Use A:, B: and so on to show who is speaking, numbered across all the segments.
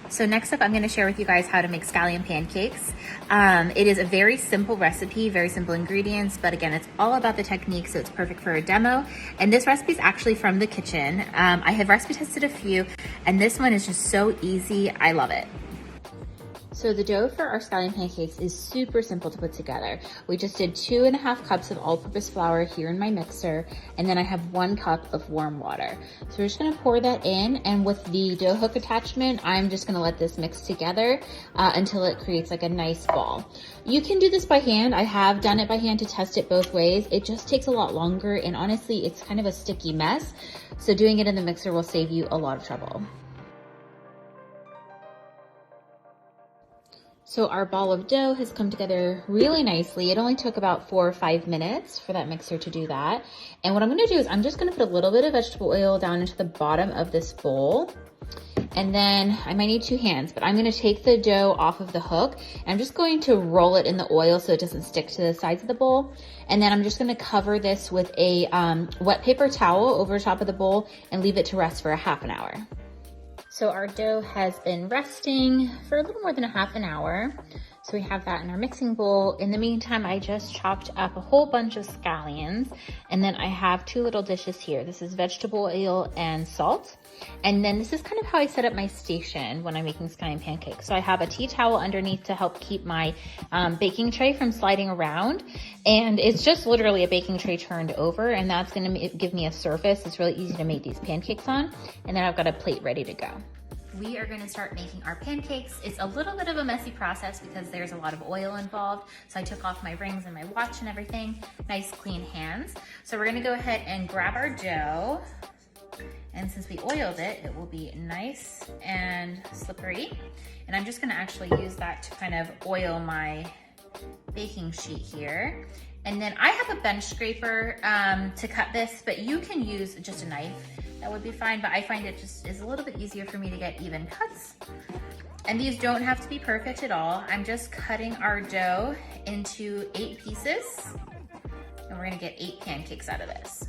A: So next up, I'm gonna share with you guys how to make scallion pancakes. It is a very simple recipe, very simple ingredients, but again, it's all about the technique, so it's perfect for a demo. And this recipe is actually from the kitchen. I have recipe tested a few, and this one is just so easy. I love it. So the dough for our scallion pancakes is super simple to put together. We just did 2.5 cups of all-purpose flour here in my mixer, and then I have 1 cup of warm water. So we're just gonna pour that in, and with the dough hook attachment, I'm just gonna let this mix together until it creates like a nice ball. You can do this by hand. I have done it by hand to test it both ways. It just takes a lot longer, and honestly, it's kind of a sticky mess. So doing it in the mixer will save you a lot of trouble. So our ball of dough has come together really nicely. It only took about 4 or 5 minutes for that mixer to do that. And what I'm gonna do is I'm just gonna put a little bit of vegetable oil down into the bottom of this bowl. And then I might need 2 hands, but I'm gonna take the dough off of the hook. And I'm just going to roll it in the oil so it doesn't stick to the sides of the bowl. And then I'm just gonna cover this with a wet paper towel over top of the bowl and leave it to rest for a half an hour. So our dough has been resting for a little more than a half an hour. So we have that in our mixing bowl. In the meantime, I just chopped up a whole bunch of scallions. And then I have 2 little dishes here. This is vegetable oil and salt. And then this is kind of how I set up my station when I'm making scallion pancakes. So I have a tea towel underneath to help keep my baking tray from sliding around. And it's just literally a baking tray turned over, and that's gonna give me a surface. It's really easy to make these pancakes on. And then I've got a plate ready to go. We are gonna start making our pancakes. It's a little bit of a messy process because there's a lot of oil involved. So I took off my rings and my watch and everything. Nice clean hands. So we're gonna go ahead and grab our dough. And since we oiled it, it will be nice and slippery. And I'm just gonna actually use that to kind of oil my baking sheet here. And then I have a bench scraper to cut this, but you can use just a knife. That would be fine, but I find it just is a little bit easier for me to get even cuts. And these don't have to be perfect at all. I'm just cutting our dough into 8 pieces, and we're gonna get 8 pancakes out of this.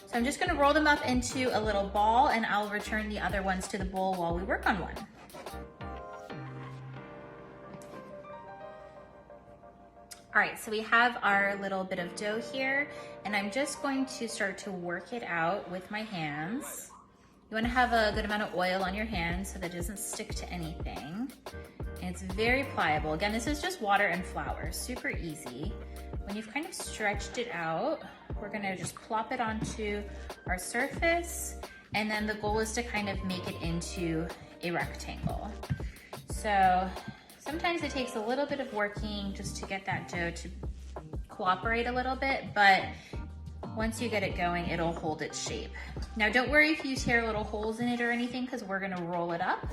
A: So I'm just gonna roll them up into a little ball, and I'll return the other ones to the bowl while we work on one. All right, so we have our little bit of dough here, and I'm just going to start to work it out with my hands. You wanna have a good amount of oil on your hands so that it doesn't stick to anything. And it's very pliable. Again, this is just water and flour, super easy. When you've kind of stretched it out, we're gonna just plop it onto our surface, and then the goal is to kind of make it into a rectangle. So sometimes it takes a little bit of working just to get that dough to cooperate a little bit, but once you get it going, it'll hold its shape. Now don't worry if you tear little holes in it or anything, because we're gonna roll it up.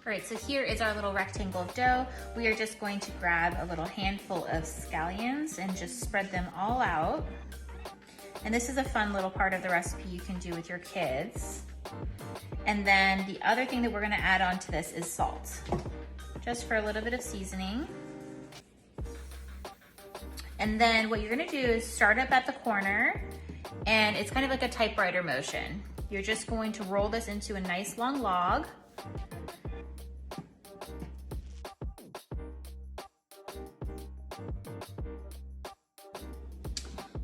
A: All right, so here is our little rectangle of dough. We are just going to grab a little handful of scallions and just spread them all out. And this is a fun little part of the recipe you can do with your kids. And then the other thing that we're gonna add on to this is salt, just for a little bit of seasoning. And then what you're gonna do is start up at the corner, and it's kind of like a typewriter motion. You're just going to roll this into a nice long log.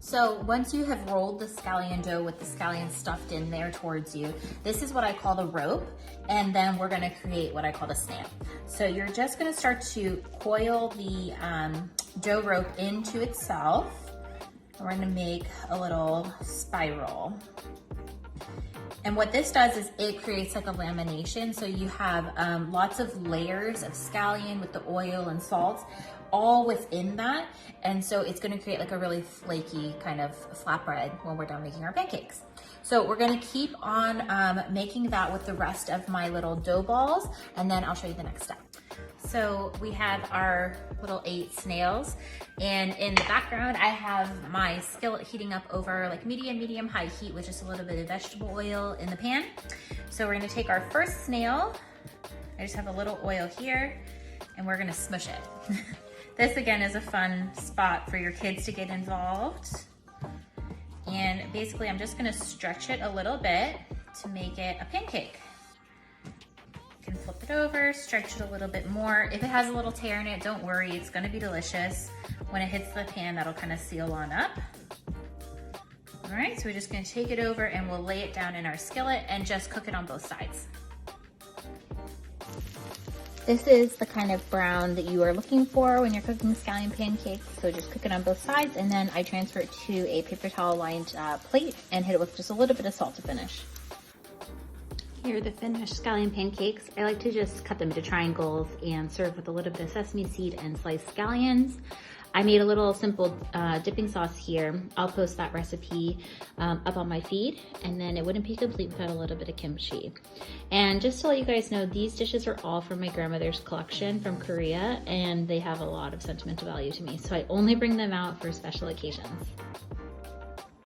A: So once you have rolled the scallion dough with the scallion stuffed in there towards you, this is what I call the rope, and then we're gonna create what I call the snail. So you're just gonna start to coil the dough rope into itself. We're gonna make a little spiral. And what this does is it creates like a lamination. So you have lots of layers of scallion with the oil and salt all within that. And so it's gonna create like a really flaky kind of flatbread when we're done making our pancakes. So we're gonna keep on making that with the rest of my little dough balls, and then I'll show you the next step. So we have our little 8 snails, and in the background I have my skillet heating up over like medium high heat with just a little bit of vegetable oil in the pan. So we're gonna take our first snail. I just have a little oil here, and we're gonna smush it. This again is a fun spot for your kids to get involved. And basically I'm just gonna stretch it a little bit to make it a pancake. You can flip it over, stretch it a little bit more. If it has a little tear in it, don't worry, it's gonna be delicious. When it hits the pan, that'll kind of seal on up. All right, so we're just gonna take it over and we'll lay it down in our skillet and just cook it on both sides. This is the kind of brown that you are looking for when you're cooking scallion pancakes. So just cook it on both sides, and then I transfer it to a paper towel lined plate and hit it with just a little bit of salt to finish. Here are the finished scallion pancakes. I like to just cut them into triangles and serve with a little bit of sesame seed and sliced scallions. I made a little simple dipping sauce here. I'll post that recipe up on my feed, and then it wouldn't be complete without a little bit of kimchi. And just to let you guys know, these dishes are all from my grandmother's collection from Korea, and they have a lot of sentimental value to me. So I only bring them out for special occasions.